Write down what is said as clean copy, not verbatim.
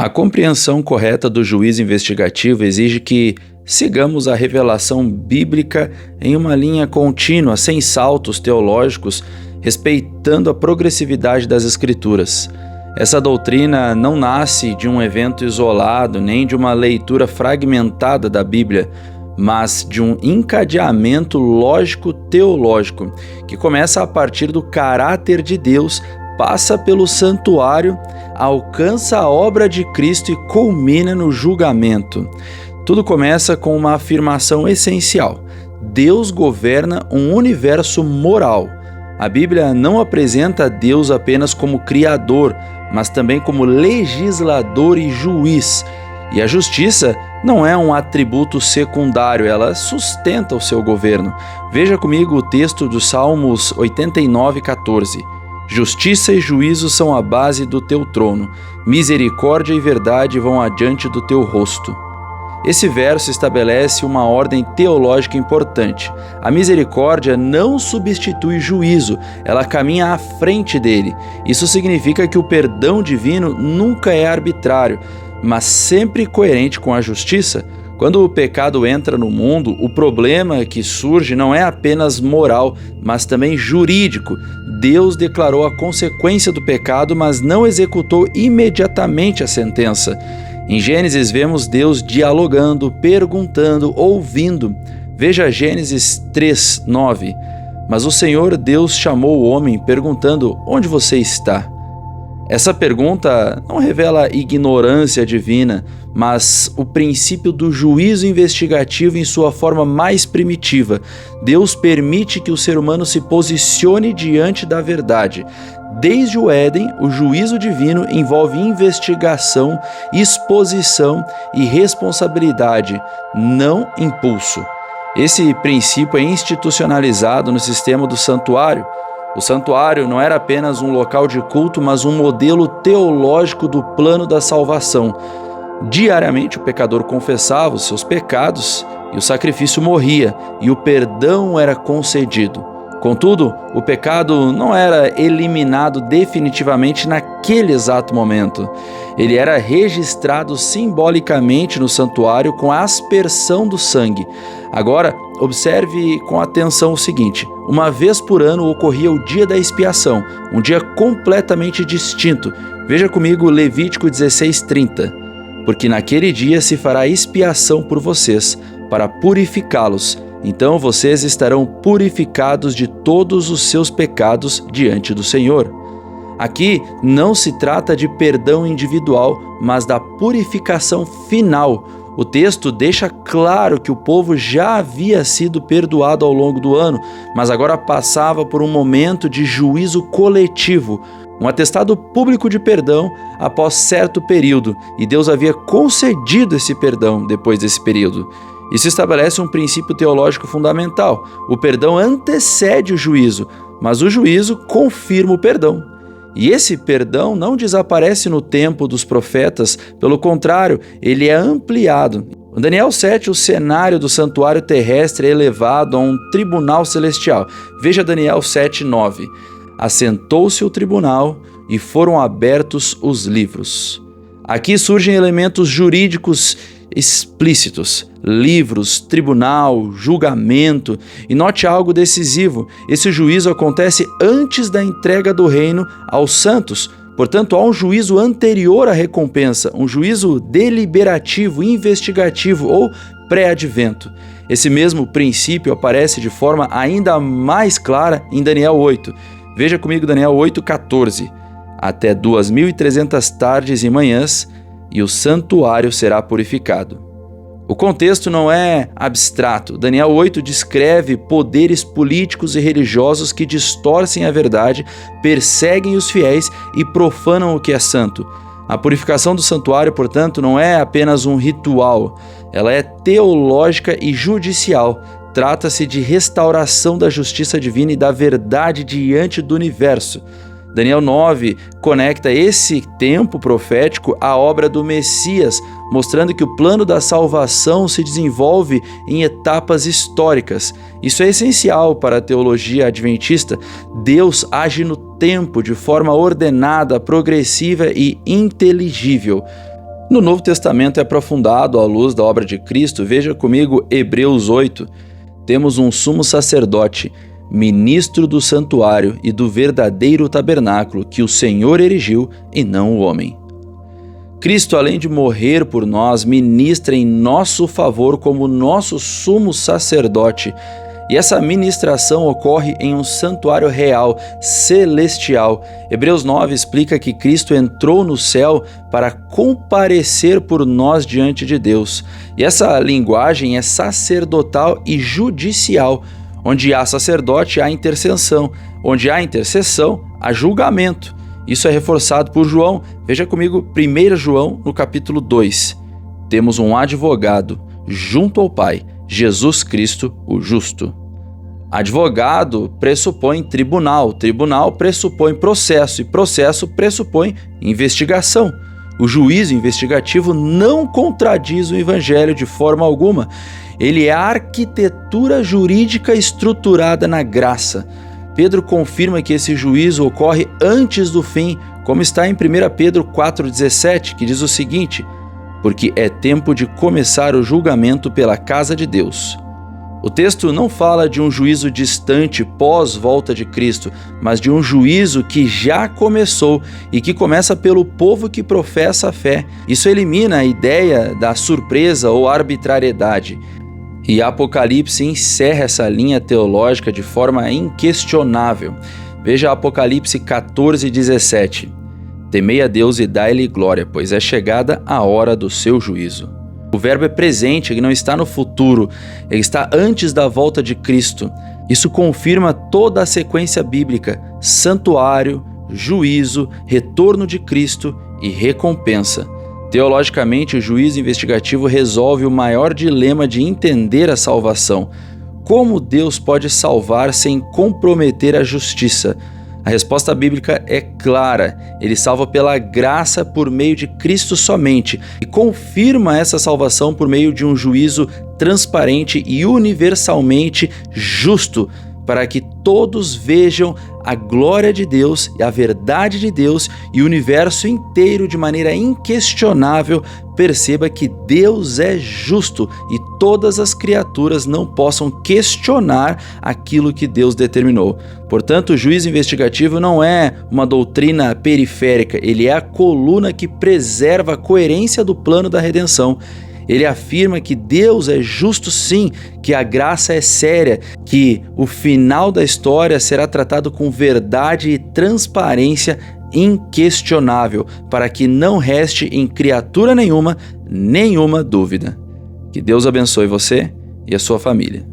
A compreensão correta do juízo investigativo exige que sigamos a revelação bíblica em uma linha contínua, sem saltos teológicos, respeitando a progressividade das Escrituras. Essa doutrina não nasce de um evento isolado, nem de uma leitura fragmentada da Bíblia, mas de um encadeamento lógico-teológico, que começa a partir do caráter de Deus, passa pelo santuário, alcança a obra de Cristo e culmina no julgamento. Tudo começa com uma afirmação essencial: Deus governa um universo moral. A Bíblia não apresenta Deus apenas como criador, mas também como legislador e juiz. E a justiça não é um atributo secundário, ela sustenta o seu governo. Veja comigo o texto dos Salmos 89:14. Justiça e juízo são a base do teu trono, misericórdia e verdade vão adiante do teu rosto. Esse verso estabelece uma ordem teológica importante. A misericórdia não substitui juízo, ela caminha à frente dele. Isso significa que o perdão divino nunca é arbitrário, mas sempre coerente com a justiça. Quando o pecado entra no mundo, o problema que surge não é apenas moral, mas também jurídico. Deus declarou a consequência do pecado, mas não executou imediatamente a sentença. Em Gênesis vemos Deus dialogando, perguntando, ouvindo. Veja Gênesis 3:9. Mas o Senhor Deus chamou o homem, perguntando: onde você está? Essa pergunta não revela ignorância divina, mas o princípio do juízo investigativo em sua forma mais primitiva. Deus permite que o ser humano se posicione diante da verdade. Desde o Éden, o juízo divino envolve investigação, exposição e responsabilidade, não impulso. Esse princípio é institucionalizado no sistema do santuário. O santuário não era apenas um local de culto, mas um modelo teológico do plano da salvação. Diariamente o pecador confessava os seus pecados e o sacrifício morria, e o perdão era concedido. Contudo, o pecado não era eliminado definitivamente naquele exato momento. Ele era registrado simbolicamente no santuário com a aspersão do sangue. Agora, observe com atenção o seguinte: uma vez por ano ocorria o dia da expiação, um dia completamente distinto. Veja comigo Levítico 16:30. Porque naquele dia se fará expiação por vocês, para purificá-los. Então vocês estarão purificados de todos os seus pecados diante do Senhor. Aqui não se trata de perdão individual, mas da purificação final. O texto deixa claro que o povo já havia sido perdoado ao longo do ano, mas agora passava por um momento de juízo coletivo, um atestado público de perdão após certo período, e Deus havia concedido esse perdão depois desse período. Isso estabelece um princípio teológico fundamental. O perdão antecede o juízo, mas o juízo confirma o perdão. E esse perdão não desaparece no tempo dos profetas, pelo contrário, ele é ampliado. Em Daniel 7, o cenário do santuário terrestre é elevado a um tribunal celestial. Veja Daniel 7:9. Assentou-se o tribunal e foram abertos os livros. Aqui surgem elementos jurídicos explícitos: livros, tribunal, julgamento. E note algo decisivo: esse juízo acontece antes da entrega do reino aos santos. Portanto, há um juízo anterior à recompensa, um juízo deliberativo, investigativo ou pré-advento. Esse mesmo princípio aparece de forma ainda mais clara em Daniel 8. Veja comigo Daniel 8:14. Até 2.300 tardes e manhãs, e o santuário será purificado. O contexto não é abstrato. Daniel 8 descreve poderes políticos e religiosos que distorcem a verdade, perseguem os fiéis e profanam o que é santo. A purificação do santuário, portanto, não é apenas um ritual, ela é teológica e judicial. Trata-se de restauração da justiça divina e da verdade diante do universo. Daniel 9 conecta esse tempo profético à obra do Messias, mostrando que o plano da salvação se desenvolve em etapas históricas. Isso é essencial para a teologia adventista. Deus age no tempo de forma ordenada, progressiva e inteligível. No Novo Testamento é aprofundado à luz da obra de Cristo. Veja comigo Hebreus 8. Temos um sumo sacerdote, ministro do santuário e do verdadeiro tabernáculo que o Senhor erigiu e não o homem. Cristo, além de morrer por nós, ministra em nosso favor como nosso sumo sacerdote. E essa ministração ocorre em um santuário real, celestial. Hebreus 9 explica que Cristo entrou no céu para comparecer por nós diante de Deus. E essa linguagem é sacerdotal e judicial. Onde há sacerdote, há intercessão. Onde há intercessão, há julgamento. Isso é reforçado por João. Veja comigo 1 João, no capítulo 2. Temos um advogado junto ao Pai, Jesus Cristo, o justo. Advogado pressupõe tribunal, tribunal pressupõe processo e processo pressupõe investigação. O juízo investigativo não contradiz o Evangelho de forma alguma. Ele é a arquitetura jurídica estruturada na graça. Pedro confirma que esse juízo ocorre antes do fim, como está em 1 Pedro 4,17, que diz o seguinte: porque é tempo de começar o julgamento pela casa de Deus. O texto não fala de um juízo distante pós-volta de Cristo, mas de um juízo que já começou e que começa pelo povo que professa a fé. Isso elimina a ideia da surpresa ou arbitrariedade. E Apocalipse encerra essa linha teológica de forma inquestionável. Veja Apocalipse 14:17. Temei a Deus e dai-lhe glória, pois é chegada a hora do seu juízo. O verbo é presente, ele não está no futuro, ele está antes da volta de Cristo. Isso confirma toda a sequência bíblica: santuário, juízo, retorno de Cristo e recompensa. Teologicamente, o juízo investigativo resolve o maior dilema de entender a salvação. Como Deus pode salvar sem comprometer a justiça? A resposta bíblica é clara. Ele salva pela graça por meio de Cristo somente e confirma essa salvação por meio de um juízo transparente e universalmente justo, para que todos vejam a glória de Deus e a verdade de Deus e o universo inteiro de maneira inquestionável perceba que Deus é justo e todas as criaturas não possam questionar aquilo que Deus determinou. Portanto, o juízo investigativo não é uma doutrina periférica, ele é a coluna que preserva a coerência do plano da redenção. Ele afirma que Deus é justo sim, que a graça é séria, que o final da história será tratado com verdade e transparência inquestionável, para que não reste em criatura nenhuma dúvida. Que Deus abençoe você e a sua família.